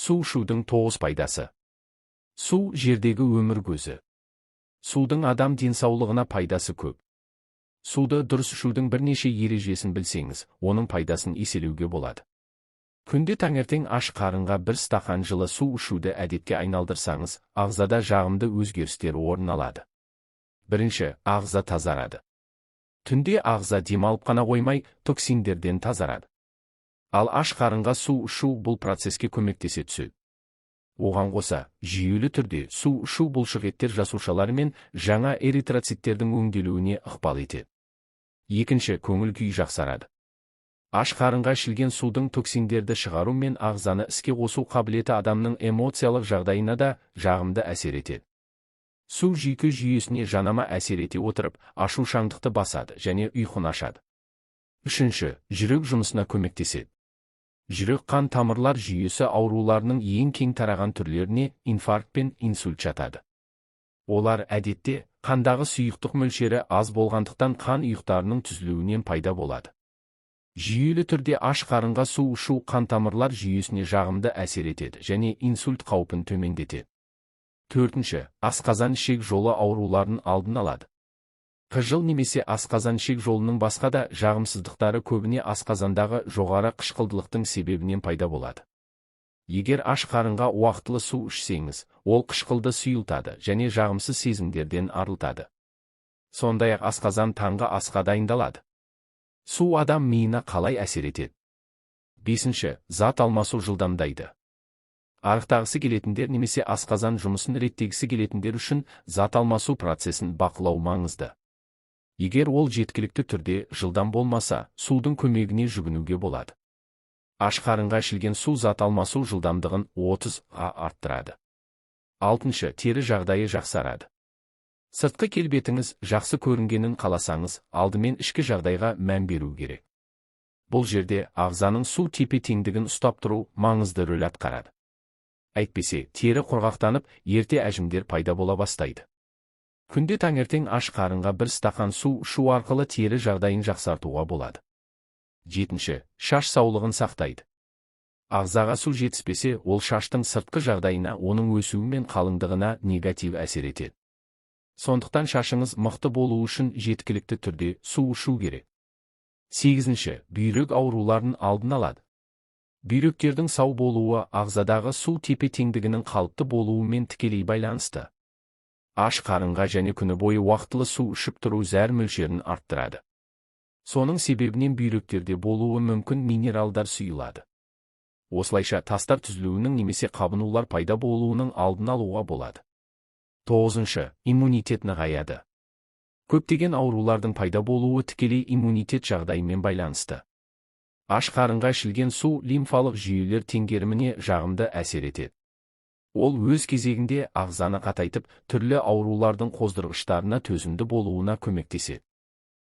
Су ішудің 9 пайдасы. Су жердегі өмір көзі. Судың адам денсаулығына пайдасы көп. Суды дұрыс ішудің бірнеше ережесін білсеңіз, оның пайдасын еселеуге болады. Күнде таңертең аш қарынға бір стақан жылы су ішуді әдетке айналдырсаңыз, ағзада жағымды өзгерістер орын алады. Бірінші, ағза тазарады. Түнде ағза демалып қана қоймай, токсиндерден тазарады. Ал аш қарынға су ішу бұл процеске көмектесе түседі. Оған қоса, жүйелі түрде су ішу бұлшықеттер жасушалары мен жаңа эритроциттердің өңделуіне ықпал етеді. Екінші, көңіл күй жақсарады. Аш қарынға ішілген судың токсиндерді шығару мен ағзаны іске қосу қабілеті адамның эмоциялық жағдайына да жағымды әсер етеді. Су жүйке жүйесіне жанама әсер ете отырып, ашушаңдықты басады және ұйқыны ашады. Үшінші, жүрек жұмысына көмектеседі. Жүрек қан тамырлар жүйесі ауруларының ең кең тараған түрлеріне инфаркт пен инсульт жатады. Олар әдетте қандағы сұйықтық мөлшері аз болғандықтан қан ұйықтарының түзілуінен пайда болады. Жүйелі түрде аш қарынға су ішу қан тамырлар жүйесіне жағымды әсер етеді және инсульт қаупін төмендетеді. Төртінші, асқазан ішек жолы ауруларын алдын алады. Қыжыл немесе асқазан ішек жолының басқа да жағымсыздықтары көбіне асқазандағы жоғары қышқылдылықтың себебінен пайда болады. Егер аш қарынға уақытылы су ішсеңіз, ол қышқылды сұйылтады және жағымсыз сезімдерден арылтады. Сондай-ақ асқазан таңғы асқа дайындалады. Су адам миына қалай әсер етеді? Бесінші, зат алмасу жылдамдайды. Арықтағысы келетіндер немесе асқазан жұмысын реттегісі келетіндер үшін зат алмасу процесін бақылау маңызды. Егер ол жеткілікті түрде жылдам болмаса, судың көмегіне жүгінуге болады. Аш қарынға ішілген су зат алмасу жылдамдығын 30-ға арттырады. Алтыншы, тері жағдайы жақсарады. Сыртқы келбетіңіз жақсы көрінгенін қаласаңыз, алдымен ішкі жағдайға мән беру керек. Бұл жерде ағзаның су тепе-теңдігін ұстап тұру маңызды рөл атқарады. Әйтпесе, тері құрғақтанып, ерте әжімдер пайда бола бастайды. Күнде таңертең аш қарынға бір стақан су ішу арқылы тері жағдайын жақсартуға болады. Жетінші, шаш саулығын сақтайды. Ағзаға су жетіспесе, ол шаштың сыртқы жағдайына, оның өсуі мен қалыңдығына негатив әсер етеді. Сондықтан шашыңыз мықты болу үшін жеткілікті түрде су ішу керек. Сегізінші, бүйрек ауруларын алдын алады. Бүйректердің сау болуы ағзадағы су тепе-теңдігінің қалыпты болуымен тікелей байланысты. Аш қарынға және күні бойы уақытылы су ішіп тұру зәр мөлшерін арттырады. Соның себебінен бүйректерде болуы мүмкін минералдар сұйылады. Осылайша тастар түзілуінің немесе қабынулар пайда болуының алдын алуға болады. Тоғызыншы, иммунитет нығаяды. Көптеген аурулардың пайда болуы тікелей иммунитет жағдайымен байланысты. Аш қарынға ішілген су лимфалық жүйелер теңгеріміне жағымды әсер етеді. Ол өз кезегінде ағзаны қатайтып, түрлі аурулардың қоздырғыштарына төзімді болуына көмектеседі.